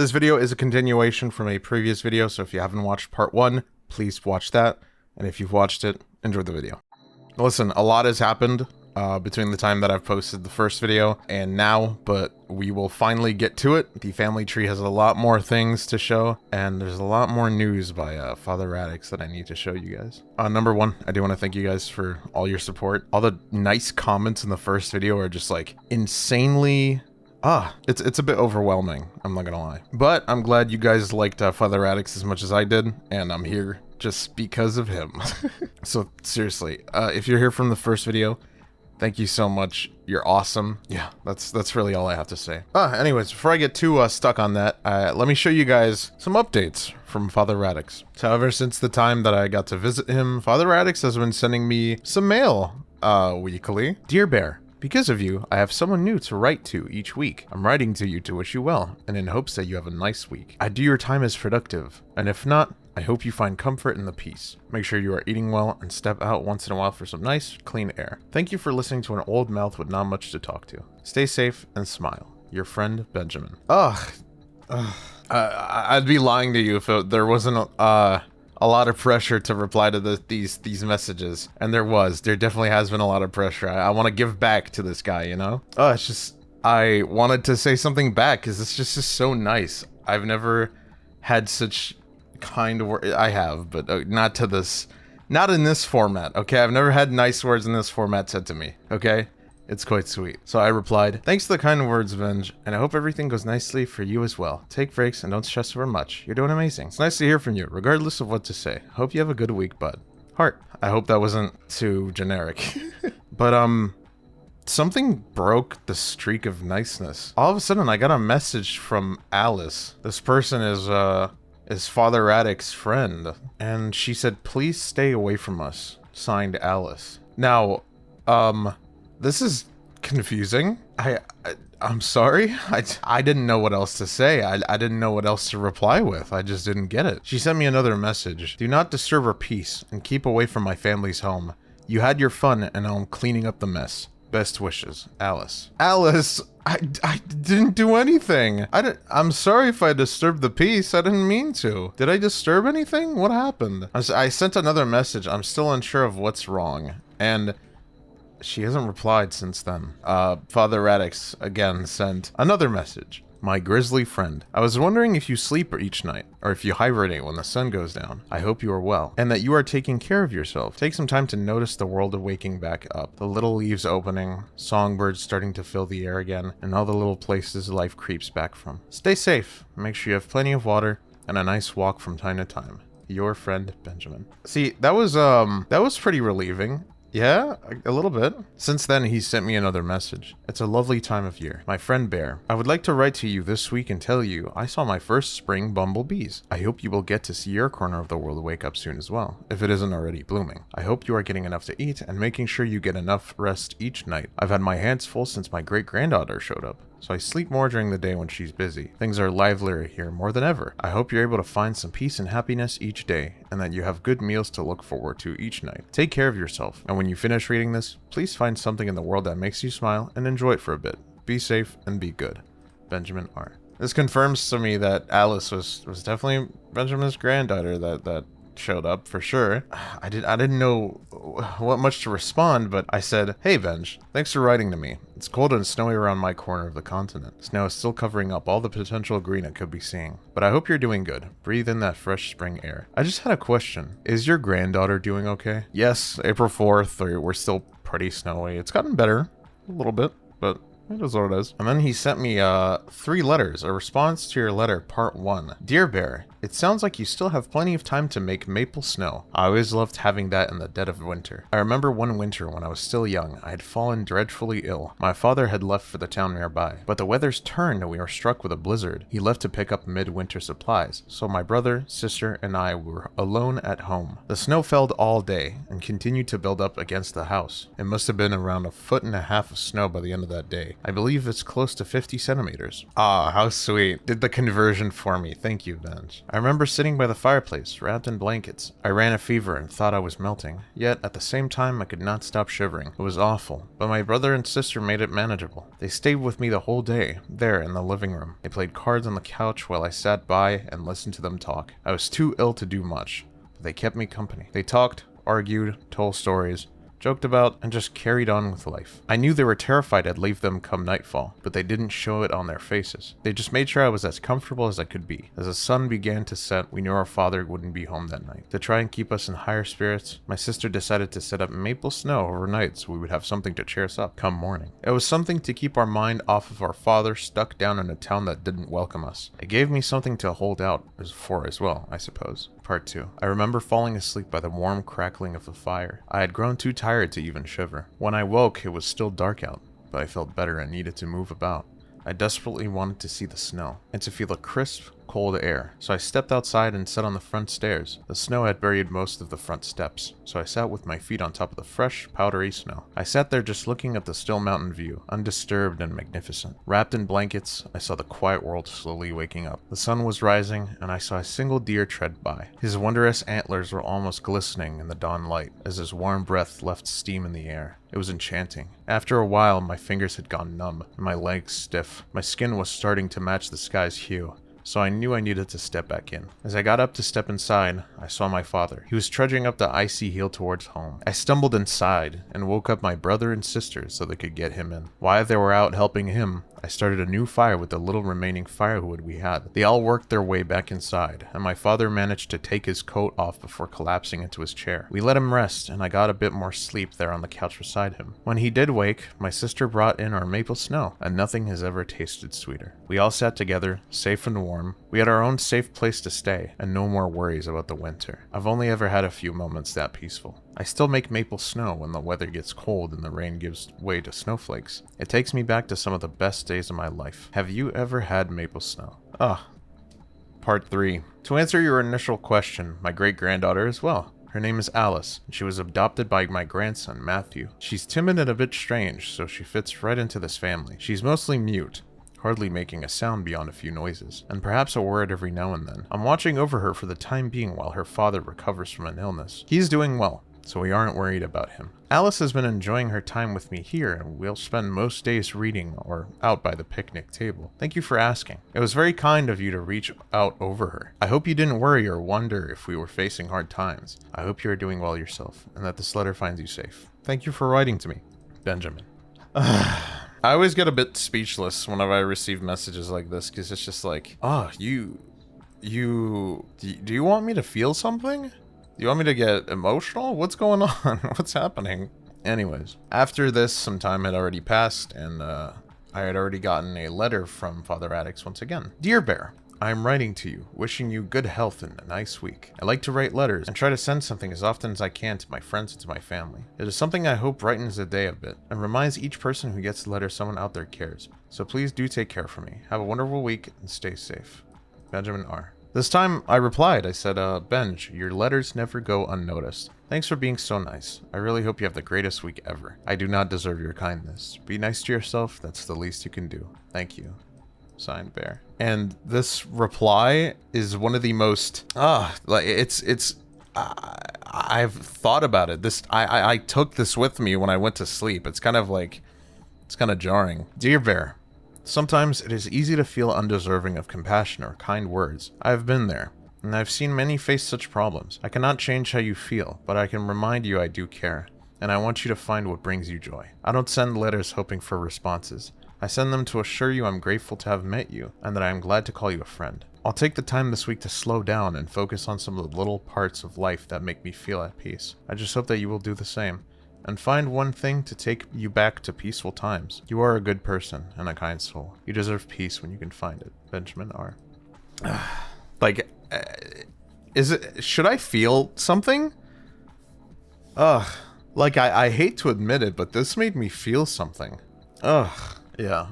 This video is a continuation from a previous video, so if you haven't watched part 1, please watch that. And if you've watched it, enjoy the video. Listen, a lot has happened between the time that I've posted the first video and now, but we will finally get to it. The family tree has a lot more things to show, and there's a lot more news by FatherRadics that I need to show you guys. Number one, I do want to thank you guys for all your support. All the nice comments in the first video are just like insanely... it's a bit overwhelming, I'm not gonna lie. But I'm glad you guys liked FatherRadics as much as I did, and I'm here just because of him. So seriously, if you're here from the first video, thank you so much. You're awesome. Yeah, that's really all I have to say. Anyways, before I get too stuck on that, let me show you guys some updates from FatherRadics. So ever since the time that I got to visit him, FatherRadics has been sending me some mail weekly. Dear Bear, because of you, I have someone new to write to each week. I'm writing to you to wish you well, and in hopes that you have a nice week. I do your time as productive, and if not, I hope you find comfort in the peace. Make sure you are eating well and step out once in a while for some nice, clean air. Thank you for listening to an old mouth with not much to talk to. Stay safe and smile. Your friend, Benjamin. I'd be lying to you if there wasn't a lot of pressure to reply to these messages. And there definitely has been a lot of pressure. I want to give back to this guy, you know? It's just, I wanted to say something back because it's just so nice. I've never had such kind of word. I have, but not to this, not in this format, okay? I've never had nice words in this format said to me, okay? It's quite sweet. So I replied, thanks for the kind words, Benj, and I hope everything goes nicely for you as well. Take breaks and don't stress over much. You're doing amazing. It's nice to hear from you, regardless of what to say. Hope you have a good week, bud. Heart. I hope that wasn't too generic. But, something broke the streak of niceness. All of a sudden, I got a message from Alice. This person is FatherRadics' friend, and she said, please stay away from us. Signed, Alice. Now, this is confusing. I'm sorry. I didn't know what else to say. I didn't know what else to reply with. I just didn't get it. She sent me another message. Do not disturb our peace and keep away from my family's home. You had your fun and now I'm cleaning up the mess. Best wishes, Alice. Alice, I didn't do anything. I'm sorry if I disturbed the peace. I didn't mean to. Did I disturb anything? What happened? I sent another message. I'm still unsure of what's wrong. And she hasn't replied since then. FatherRadics again sent another message. My grizzly friend. I was wondering if you sleep each night, or if you hibernate when the sun goes down. I hope you are well, and that you are taking care of yourself. Take some time to notice the world waking back up. The little leaves opening, songbirds starting to fill the air again, and all the little places life creeps back from. Stay safe. Make sure you have plenty of water, and a nice walk from time to time. Your friend, Benjamin. See, that was pretty relieving. Yeah, a little bit. Since then, he sent me another message. It's a lovely time of year. My friend Bear, I would like to write to you this week and tell you I saw my first spring bumblebees. I hope you will get to see your corner of the world wake up soon as well, if it isn't already blooming. I hope you are getting enough to eat and making sure you get enough rest each night. I've had my hands full since my great-granddaughter showed up, so I sleep more during the day when she's busy. Things are livelier here more than ever. I hope you're able to find some peace and happiness each day, and that you have good meals to look forward to each night. Take care of yourself, and when you finish reading this, please find something in the world that makes you smile and enjoy it for a bit. Be safe and be good. Benjamin R. This confirms to me that Alice was definitely Benjamin's granddaughter that showed up for sure. I didn't know what much to respond, but I said, hey Benj, thanks for writing to me. It's cold and snowy around my corner of the continent. Snow is still covering up all the potential green I could be seeing. But I hope you're doing good. Breathe in that fresh spring air. I just had a question. Is your granddaughter doing okay? Yes, April 4th, we're still pretty snowy. It's gotten better a little bit, but it is what it is. And then he sent me 3 letters, a response to your letter, part 1. Dear Bear, it sounds like you still have plenty of time to make maple snow. I always loved having that in the dead of winter. I remember one winter when I was still young, I had fallen dreadfully ill. My father had left for the town nearby, but the weather's turned and we were struck with a blizzard. He left to pick up midwinter supplies, so my brother, sister, and I were alone at home. The snow fell all day and continued to build up against the house. It must have been around 1.5 feet of snow by the end of that day. I believe it's close to 50 centimeters. Ah, how sweet. Did the conversion for me. Thank you, Benj. I remember sitting by the fireplace, wrapped in blankets. I ran a fever and thought I was melting, yet at the same time I could not stop shivering. It was awful, but my brother and sister made it manageable. They stayed with me the whole day, there in the living room. They played cards on the couch while I sat by and listened to them talk. I was too ill to do much, but they kept me company. They talked, argued, told stories, joked about, and just carried on with life. I knew they were terrified I'd leave them come nightfall, but they didn't show it on their faces. They just made sure I was as comfortable as I could be. As the sun began to set, we knew our father wouldn't be home that night. To try and keep us in higher spirits, my sister decided to set up maple snow overnight so we would have something to cheer us up come morning. It was something to keep our mind off of our father stuck down in a town that didn't welcome us. It gave me something to hold out for as well, I suppose. Part 2. I remember falling asleep by the warm crackling of the fire. I had grown too tired to even shiver. When I woke, it was still dark out, but I felt better and needed to move about. I desperately wanted to see the snow, and to feel the crisp, cold air, so I stepped outside and sat on the front stairs. The snow had buried most of the front steps, so I sat with my feet on top of the fresh, powdery snow. I sat there just looking at the still mountain view, undisturbed and magnificent. Wrapped in blankets, I saw the quiet world slowly waking up. The sun was rising, and I saw a single deer tread by. His wondrous antlers were almost glistening in the dawn light, as his warm breath left steam in the air. It was enchanting. After a while, my fingers had gone numb, and my legs stiff. My skin was starting to match the sky's hue, so I knew I needed to step back in. As I got up to step inside, I saw my father. He was trudging up the icy hill towards home. I stumbled inside and woke up my brother and sister so they could get him in. While they were out helping him, I started a new fire with the little remaining firewood we had. They all worked their way back inside, and my father managed to take his coat off before collapsing into his chair. We let him rest, and I got a bit more sleep there on the couch beside him. When he did wake, my sister brought in our maple snow, and nothing has ever tasted sweeter. We all sat together, safe and warm. We had our own safe place to stay, and no more worries about the winter. I've only ever had a few moments that peaceful. I still make maple snow when the weather gets cold and the rain gives way to snowflakes. It takes me back to some of the best days of my life. Have you ever had maple snow? Part 3. To answer your initial question, my great-granddaughter as well. Her name is Alice, and she was adopted by my grandson, Matthew. She's timid and a bit strange, so she fits right into this family. She's mostly mute, hardly making a sound beyond a few noises, and perhaps a word every now and then. I'm watching over her for the time being while her father recovers from an illness. He's doing well, so we aren't worried about him. Alice has been enjoying her time with me here, and we'll spend most days reading or out by the picnic table. Thank you for asking. It was very kind of you to reach out over her. I hope you didn't worry or wonder if we were facing hard times. I hope you are doing well yourself, and that this letter finds you safe. Thank you for writing to me, Benjamin. I always get a bit speechless whenever I receive messages like this, because it's just like, do you want me to feel something? You want me to get emotional? What's going on? What's happening? Anyways, after this, some time had already passed, and I had already gotten a letter from FatherRadics once again. Dear Bear, I am writing to you, wishing you good health and a nice week. I like to write letters and try to send something as often as I can to my friends and to my family. It is something I hope brightens the day a bit, and reminds each person who gets the letter someone out there cares. So please do take care for me. Have a wonderful week and stay safe. Benjamin R. This time, I replied. I said, Benj, your letters never go unnoticed. Thanks for being so nice. I really hope you have the greatest week ever. I do not deserve your kindness. Be nice to yourself. That's the least you can do. Thank you. Signed, Bear. And this reply is one of the most, I've thought about it. I took this with me when I went to sleep. It's kind of jarring. Dear Bear, sometimes it is easy to feel undeserving of compassion or kind words. I have been there, and I've seen many face such problems. I cannot change how you feel, but I can remind you I do care, and I want you to find what brings you joy. I don't send letters hoping for responses. I send them to assure you I'm grateful to have met you, and that I am glad to call you a friend. I'll take the time this week to slow down and focus on some of the little parts of life that make me feel at peace. I just hope that you will do the same, and find one thing to take you back to peaceful times. You are a good person and a kind soul. You deserve peace when you can find it. Benjamin R. Should I feel something? I hate to admit it, but this made me feel something. Yeah.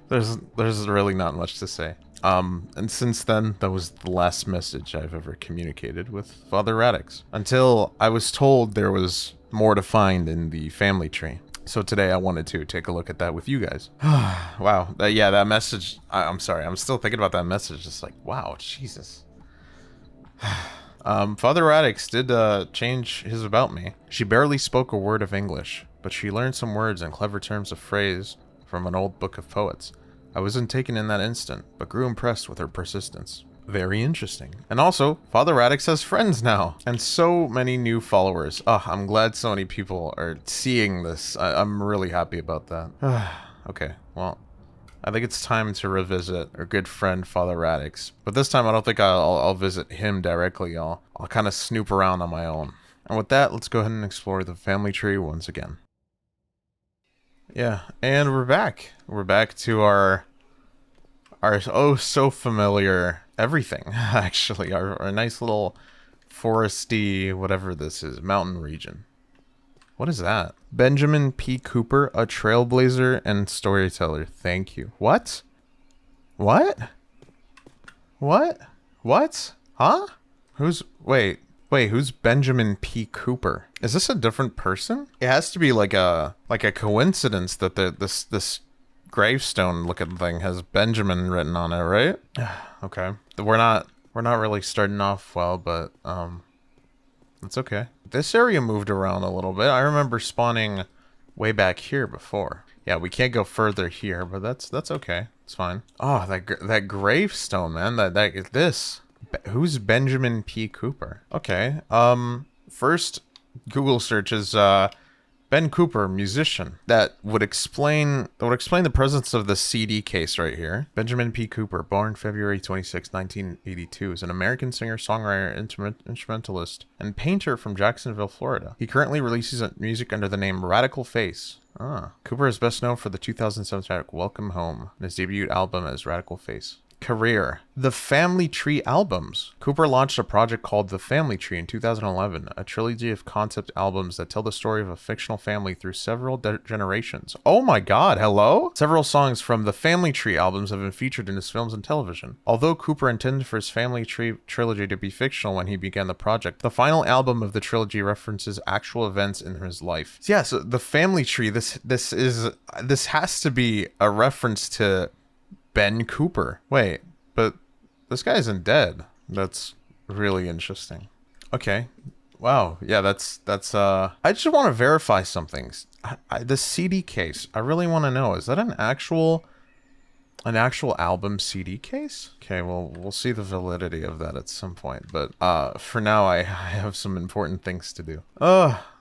There's really not much to say. And since then, that was the last message I've ever communicated with FatherRadics. Until I was told there was more to find in the family tree. So today I wanted to take a look at that with you guys. Wow. Yeah, that message. I'm sorry. I'm still thinking about that message. Just like, wow, Jesus. FatherRadics did change his about me. She barely spoke a word of English, but she learned some words and clever terms of phrase from an old book of poets. I wasn't taken in that instant, but grew impressed with her persistence. Very interesting. And also, FatherRadics has friends now, and so many new followers. Oh, I'm glad so many people are seeing this. I'm really happy about that. Okay, well, I think it's time to revisit our good friend FatherRadics. But this time I don't think I'll visit him directly. I'll kind of snoop around on my own. And with that, let's go ahead and explore the family tree once again. Yeah, and we're back. We're back to our oh so familiar everything, actually. Our nice little foresty, whatever this is, mountain region. What is that? Benjamin P. Cooper, a trailblazer and storyteller. Thank you. What? What? What? What? Huh? Wait, who's Benjamin P. Cooper? Is this a different person? It has to be like a coincidence that this gravestone looking thing has Benjamin written on it, right? Okay. We're not really starting off well, but that's okay. This area moved around a little bit. I remember spawning way back here before. Yeah, we can't go further here, but that's okay. It's fine. Oh, that gravestone, man. Who's Benjamin P. Cooper? Okay. First Google search is Ben Cooper, musician. That would explain the presence of the CD case right here. Benjamin P. Cooper, born February 26, 1982, is an American singer, songwriter, instrumentalist, and painter from Jacksonville, Florida. He currently releases music under the name Radical Face. Cooper is best known for the 2007 track Welcome Home and his debut album as Radical Face. Career. The Family Tree albums. Cooper launched a project called The Family Tree in 2011, a trilogy of concept albums that tell the story of a fictional family through several generations. Oh my god, hello? Several songs from the Family Tree albums have been featured in his films and television. Although Cooper intended for his Family Tree trilogy to be fictional when he began the project, the final album of the trilogy references actual events in his life. So yeah, so the Family Tree, this has to be a reference to Ben Cooper. Wait, but this guy isn't dead. That's really interesting. Okay. Wow. Yeah, that's I just want to verify some things. The CD case, I really want to know, is that an actual album CD case? Okay, well, we'll see the validity of that at some point, but for now I have some important things to do.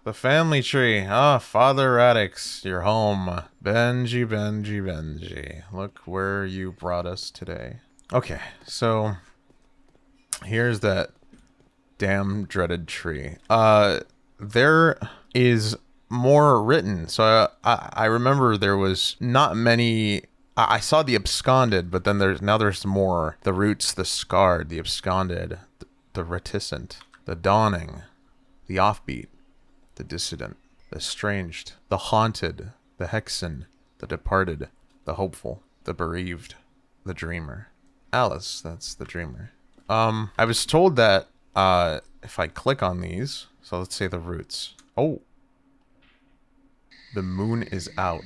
The family tree. FatherRadics, you're home. Benji. Look where you brought us today. Okay, so here's that damn dreaded tree. There is more written. So I remember there was not many. I saw the absconded, but then there's more. The roots, the scarred, the absconded, the reticent, the dawning, the offbeat, the dissident, the estranged, the haunted, the hexen, the departed, the hopeful, the bereaved, the dreamer. Alice, that's the dreamer. I was told that if I click on these, so let's say the roots. Oh, the moon is out.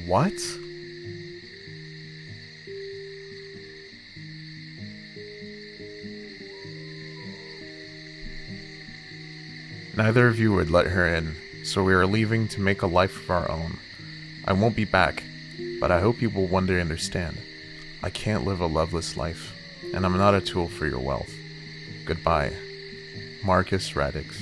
What? Neither of you would let her in, so we are leaving to make a life of our own. I won't be back, but I hope you will one day understand. I can't live a loveless life, and I'm not a tool for your wealth. Goodbye, Marcus Radics.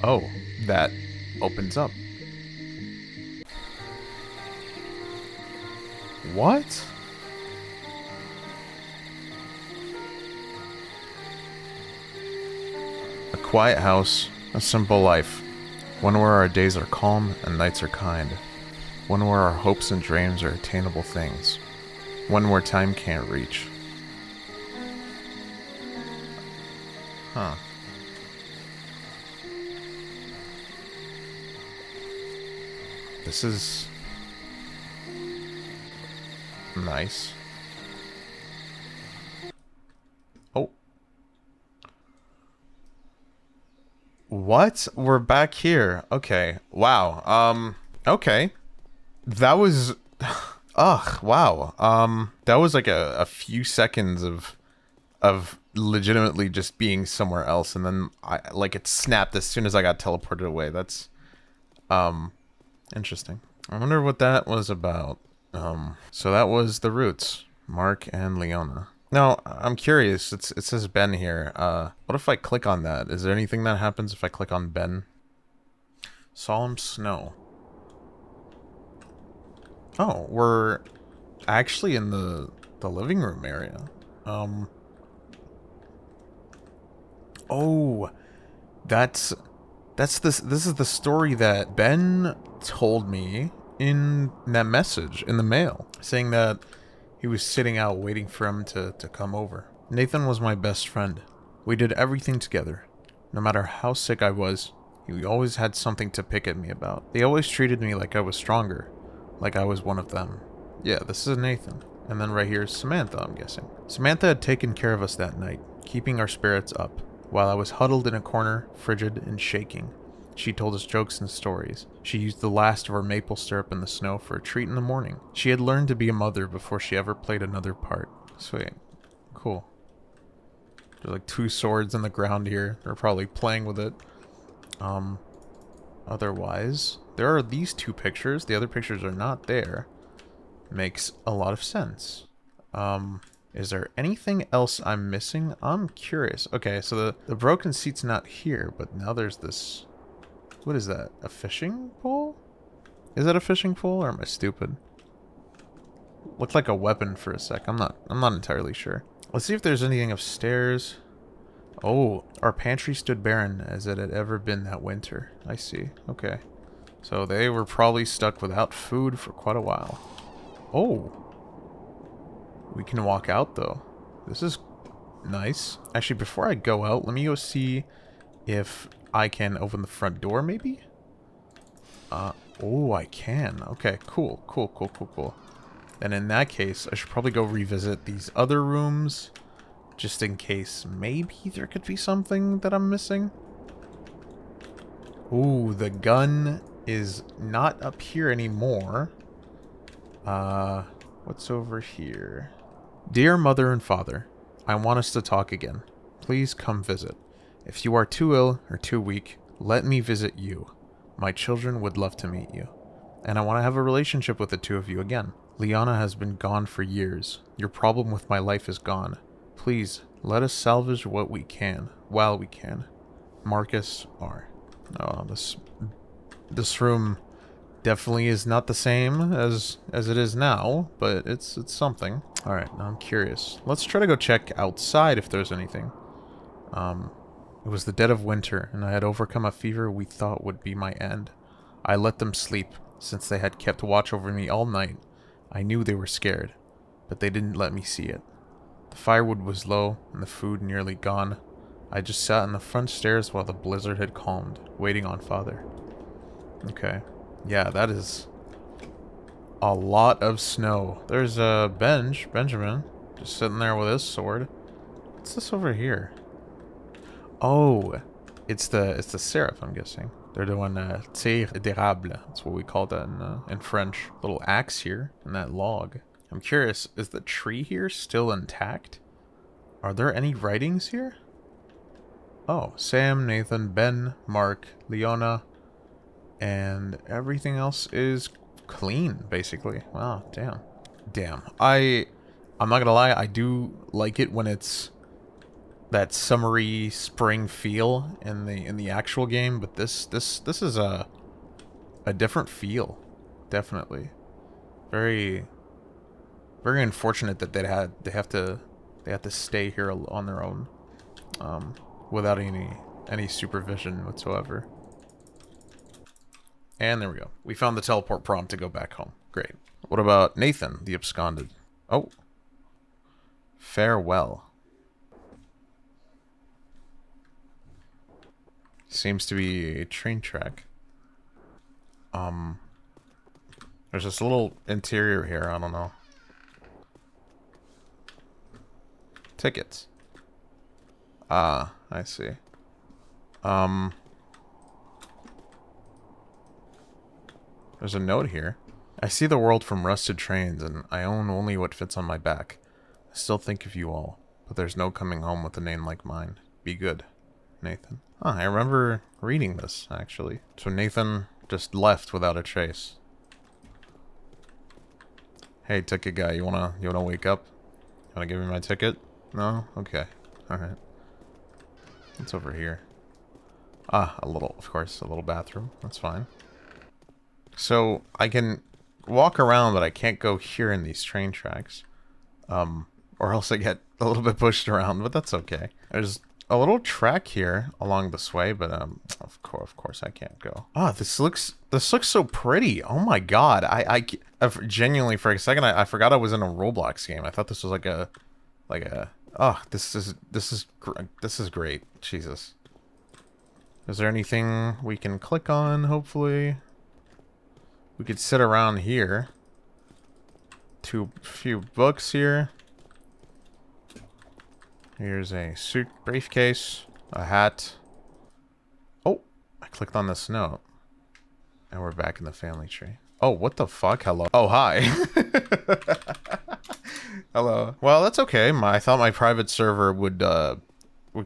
Oh, that opens up. What? A quiet house, a simple life. One where our days are calm and nights are kind. One where our hopes and dreams are attainable things. One where time can't reach. Huh. This is nice. Oh. What? We're back here. Okay. Wow. Okay. That was ugh, wow. That was like a few seconds of legitimately just being somewhere else, and then like it snapped as soon as I got teleported away. That's interesting. I wonder what that was about. So that was the roots, Mark and Leona. Now, I'm curious. It says Ben here. What if I click on that? Is there anything that happens if I click on Ben? Solemn snow. Oh, we're actually in the living room area. Oh, this is the story that Ben told me in that message in the mail, saying that he was sitting out waiting for him to come over. Nathan was my best friend. We did everything together. No matter how sick I was, he always had something to pick at me about. They always treated me like I was stronger, like I was one of them. Yeah, this is Nathan. And then right here is Samantha, I'm guessing. Samantha had taken care of us that night, keeping our spirits up. While I was huddled in a corner, frigid and shaking, she told us jokes and stories. She used the last of her maple syrup in the snow for a treat in the morning. She had learned to be a mother before she ever played another part. Sweet. Cool. There's like 2 swords in the ground here. They're probably playing with it. Otherwise, there are these 2 pictures. The other pictures are not there. Makes a lot of sense. Is there anything else I'm missing? I'm curious. Okay, so the broken seat's not here, but now there's this... What is that? A fishing pole? Is that a fishing pole, or am I stupid? Looked like a weapon for a sec. I'm not entirely sure. Let's see if there's anything upstairs. Oh, our pantry stood barren as it had ever been that winter. I see. Okay. So they were probably stuck without food for quite a while. Oh. We can walk out, though. This is nice. Actually, before I go out, let me go see if I can open the front door, maybe? Oh, I can. Okay, cool. And in that case, I should probably go revisit these other rooms, just in case maybe there could be something that I'm missing. Ooh, the gun is not up here anymore. What's over here? Dear Mother and Father, I want us to talk again. Please come visit. If you are too ill or too weak, let me visit you. My children would love to meet you. And I want to have a relationship with the 2 of you again. Liana has been gone for years. Your problem with my life is gone. Please, let us salvage what we can, while we can. Marcus R. Oh, this room definitely is not the same as it is now, but it's something. Alright, now I'm curious. Let's try to go check outside if there's anything. It was the dead of winter, and I had overcome a fever we thought would be my end. I let them sleep, since they had kept watch over me all night. I knew they were scared, but they didn't let me see it. The firewood was low, and the food nearly gone. I just sat on the front stairs while the blizzard had calmed, waiting on Father. Okay. Yeah, that is a lot of snow. There's a Benjamin, just sitting there with his sword. What's this over here? Oh, it's the seraph, I'm guessing. They're doing tir d'érable. That's what we call that in French. Little axe here in that log. I'm curious, is the tree here still intact? Are there any writings here? Oh, Sam, Nathan, Ben, Mark, Leona, and everything else is clean, basically. Wow, damn. Damn. I'm not gonna lie, I do like it when it's that summery spring feel in the actual game, but this is a different feel, definitely. Very unfortunate that they have to stay here on their own, without any supervision whatsoever. And there we go. We found the teleport prompt to go back home. Great. What about Nathan, the absconded? Oh. Farewell. Seems to be a train track. There's this little interior here, I don't know. Tickets. Ah, I see. There's a note here. I see the world from rusted trains, and I own only what fits on my back. I still think of you all, but there's no coming home with a name like mine. Be good, Nathan. Oh, I remember reading this, actually. So Nathan just left without a trace. Hey, ticket guy, you wanna wake up? You wanna give me my ticket? No? Okay. Alright. What's over here? Ah, a little bathroom. That's fine. So, I can walk around, but I can't go here in these train tracks. Or else I get a little bit pushed around, but that's okay. There's a little track here along this way, but of course I can't go. Ah, this looks so pretty. Oh my god, I genuinely for a second I forgot I was in a Roblox game. I thought this was like a oh, this is great. Jesus. Is there anything we can click on? Hopefully, we could sit around here. Few books here. Here's a suit briefcase, a hat. Oh, I clicked on this note. And we're back in the family tree. Oh, what the fuck? Hello. Oh, hi. Hello. Well, that's okay. I thought my private server would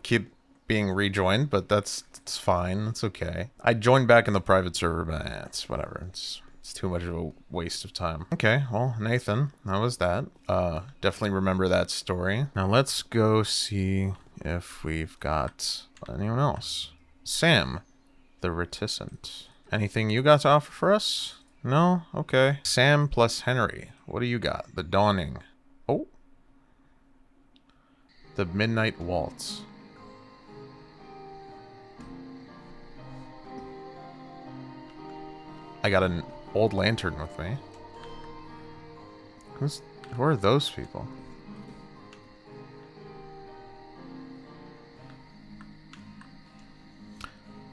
keep being rejoined, but it's fine. It's okay. I joined back in the private server, but it's whatever. It's too much of a waste of time. Okay, well, Nathan, that was that. Definitely remember that story. Now let's go see if we've got anyone else. Sam, the reticent. Anything you got to offer for us? No? Okay. Sam plus Henry. What do you got? The Dawning. Oh. The Midnight Waltz. I got an old lantern with me. Who are those people?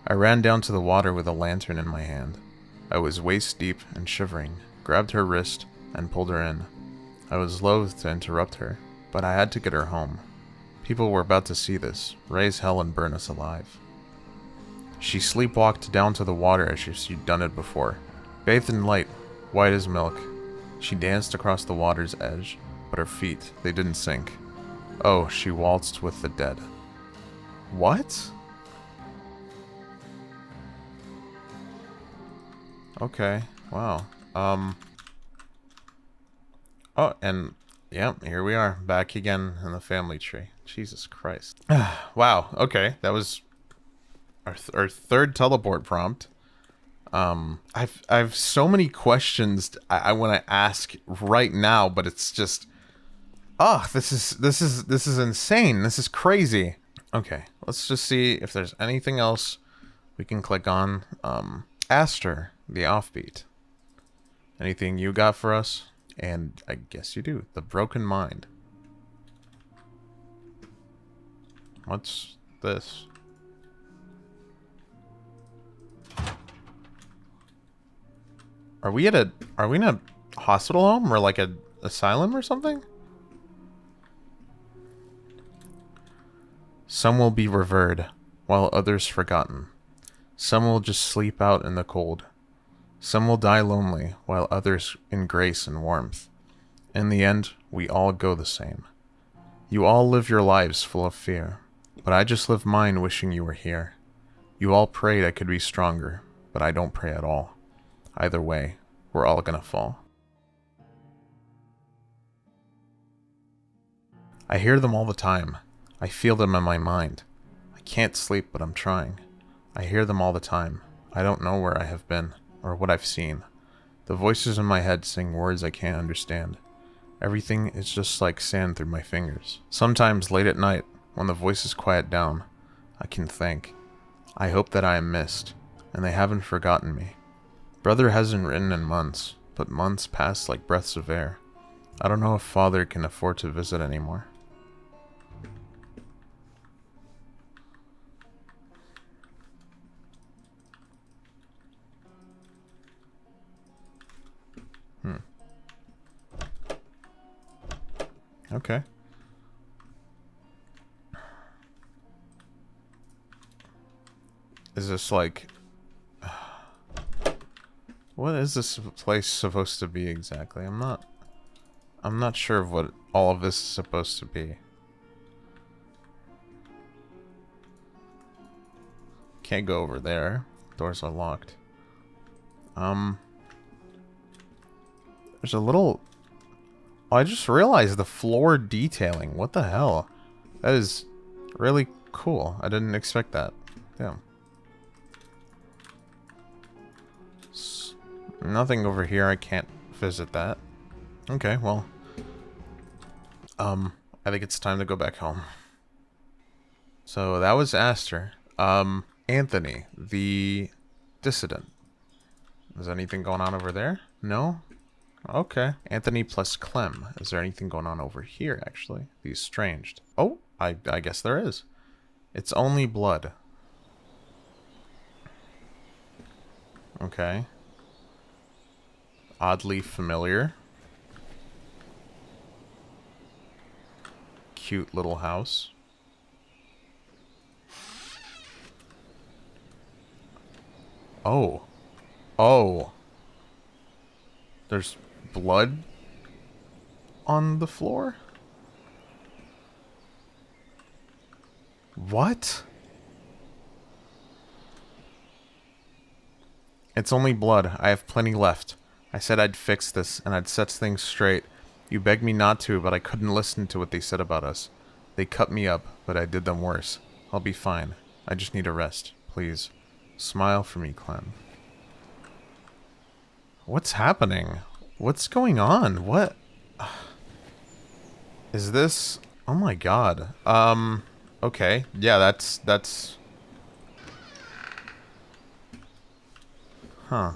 I ran down to the water with a lantern in my hand. I was waist deep and shivering, grabbed her wrist, and pulled her in. I was loath to interrupt her, but I had to get her home. People were about to see this, raise hell and burn us alive. She sleepwalked down to the water as if she'd done it before. Bathed in light, white as milk, she danced across the water's edge, but her feet, they didn't sink. Oh, she waltzed with the dead. What? Okay, wow. Oh, and yeah, here we are, back again in the family tree. Jesus Christ. Wow, okay, that was our third teleport prompt. I've so many questions I want to ask right now, but it's just, this is insane. This is crazy. Okay, let's just see if there's anything else we can click on. Aster, the offbeat. Anything you got for us? And I guess you do. The broken mind. What's this? Are we in a hospital home or like a asylum or something? Some will be revered, while others forgotten. Some will just sleep out in the cold. Some will die lonely, while others in grace and warmth. In the end, we all go the same. You all live your lives full of fear, but I just live mine wishing you were here. You all prayed I could be stronger, but I don't pray at all. Either way, we're all gonna fall. I hear them all the time. I feel them in my mind. I can't sleep, but I'm trying. I hear them all the time. I don't know where I have been, or what I've seen. The voices in my head sing words I can't understand. Everything is just like sand through my fingers. Sometimes late at night, when the voices quiet down, I can think. I hope that I am missed, and they haven't forgotten me. Brother hasn't written in months, but months pass like breaths of air. I don't know if Father can afford to visit anymore. Okay. Is this like... What is this place supposed to be exactly? I'm not sure of what all of this is supposed to be. Can't go over there. Doors are locked. There's a little... Oh, I just realized the floor detailing. What the hell? That is really cool. I didn't expect that. Damn. Nothing over here. I can't visit that. Okay, well. I think it's time to go back home. So that was Aster. Anthony, the dissident. Is there anything going on over there? No? Okay. Anthony plus Clem. Is there anything going on over here, actually? The estranged. Oh, I guess there is. It's only blood. Okay. Oddly familiar. Cute little house. Oh. Oh. There's blood on the floor? What? It's only blood. I have plenty left. I said I'd fix this, and I'd set things straight. You begged me not to, but I couldn't listen to what they said about us. They cut me up, but I did them worse. I'll be fine. I just need a rest. Please. Smile for me, Clem. What's happening? What's going on? What? Is this... Oh my god. Okay. Yeah, that's... Huh.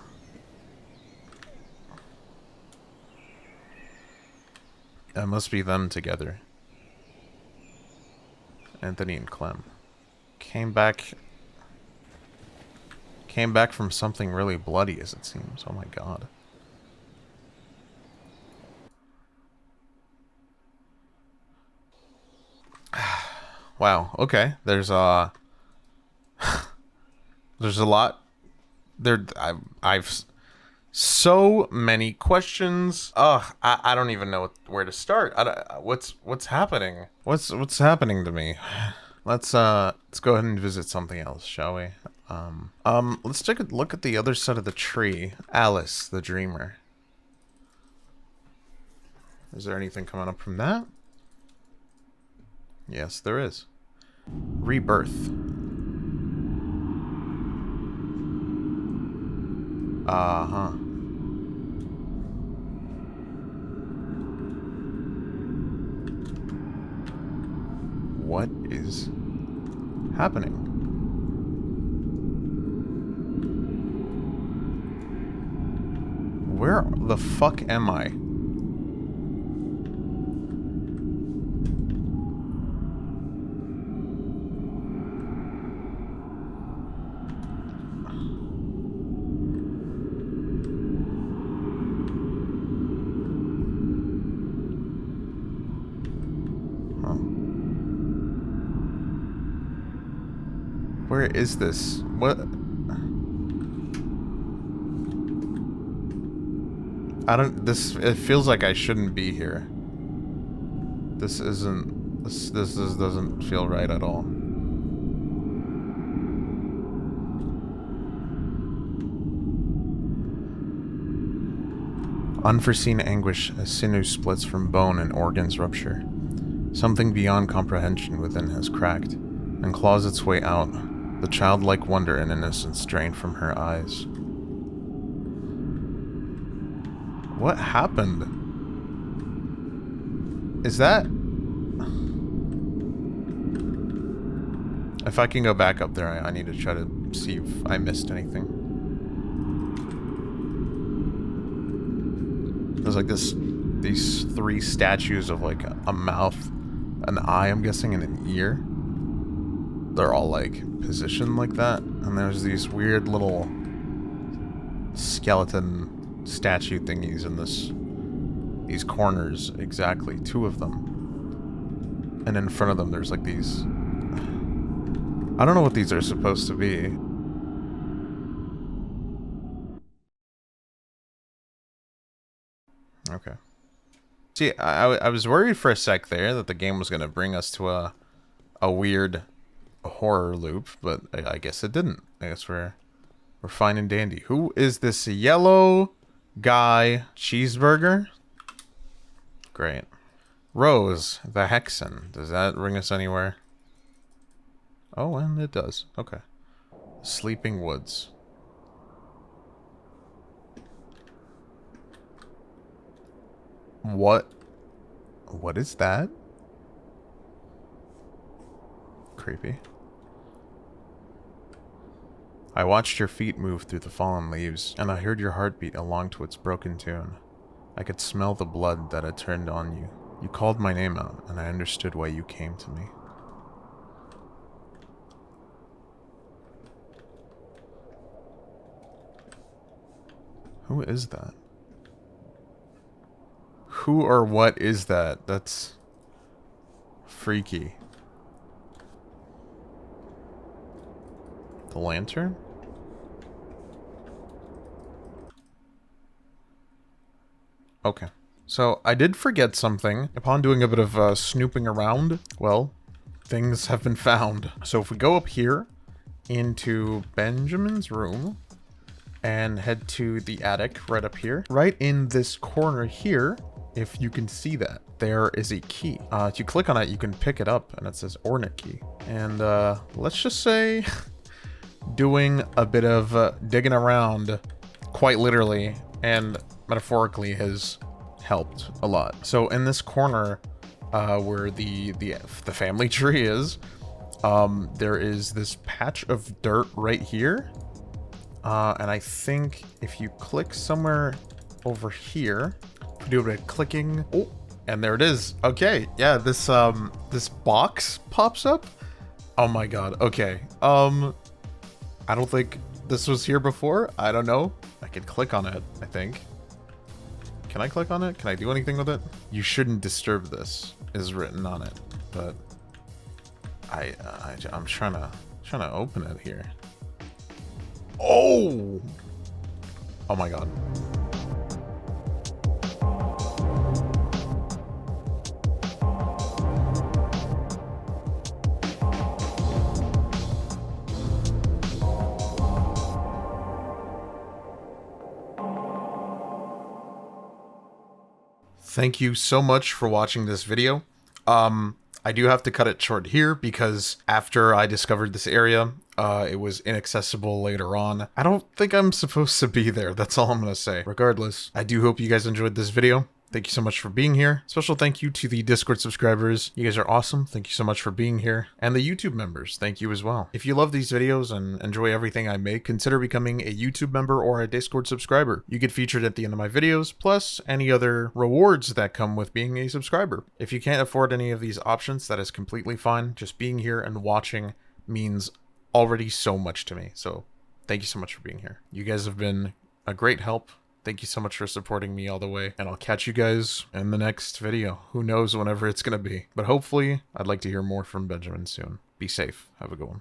It must be them together. Anthony and Clem. Came back from something really bloody, as it seems. Oh my god. Wow, okay. There's a lot there. I've so many questions. Ugh, I don't even know where to start. What's happening? What's happening to me? Let's go ahead and visit something else, shall we? Let's take a look at the other side of the tree. Alice, the dreamer. Is there anything coming up from that? Yes, there is. Rebirth. Uh-huh. What is happening? Where the fuck am I? Where is this? What? It feels like I shouldn't be here. This doesn't feel right at all. Unforeseen anguish as sinew splits from bone and organs rupture. Something beyond comprehension within has cracked, and claws its way out, the childlike wonder and innocence drained from her eyes. What happened? Is that... If I can go back up there, I need to try to see if I missed anything. There's like these three statues of like a mouth, an eye, I'm guessing, and an ear. They're all like positioned like that, and there's these weird little skeleton statue thingies in these corners, exactly, 2 of them. And in front of them there's like these, I don't know what these are supposed to be. Okay. See, I was worried for a sec there that the game was gonna bring us to a weird horror loop, but I guess it didn't. I guess we're fine and dandy. Who is this yellow guy? Cheeseburger? Great. Rose, the hexen. Does that bring us anywhere? Oh, and it does. Okay. Sleeping Woods. What is that? Creepy. I watched your feet move through the fallen leaves, and I heard your heartbeat along to its broken tune. I could smell the blood that had turned on you. You called my name out, and I understood why you came to me. Who is that? Who or what is that? That's freaky. The lantern? Okay. So, I did forget something. Upon doing a bit of snooping around, well, things have been found. So if we go up here into Benjamin's room and head to the attic right up here, right in this corner here, if you can see that, there is a key. If you click on it, you can pick it up and it says ornate key. And let's just say doing a bit of digging around, quite literally and metaphorically, has helped a lot. So in this corner where the family tree is, there is this patch of dirt right here. And I think if you click somewhere over here, do a bit of clicking. Oh, and there it is. Okay, yeah, this box pops up. Oh my god. Okay. I don't think this was here before. I don't know. I can click on it, I think. Can I click on it? Can I do anything with it? You shouldn't disturb this is written on it, but I'm trying to open it here. Oh! Oh my god. Thank you so much for watching this video. I do have to cut it short here because after I discovered this area, it was inaccessible later on. I don't think I'm supposed to be there. That's all I'm gonna say. Regardless, I do hope you guys enjoyed this video. Thank you so much for being here. Special thank you to the Discord subscribers. You guys are awesome. Thank you so much for being here. And the YouTube members, thank you as well. If you love these videos and enjoy everything I make, consider becoming a YouTube member or a Discord subscriber. You get featured at the end of my videos, plus any other rewards that come with being a subscriber. If you can't afford any of these options, that is completely fine. Just being here and watching means already so much to me. So thank you so much for being here. You guys have been a great help. Thank you so much for supporting me all the way, and I'll catch you guys in the next video. Who knows whenever it's gonna be. But hopefully, I'd like to hear more from Benjamin soon. Be safe. Have a good one.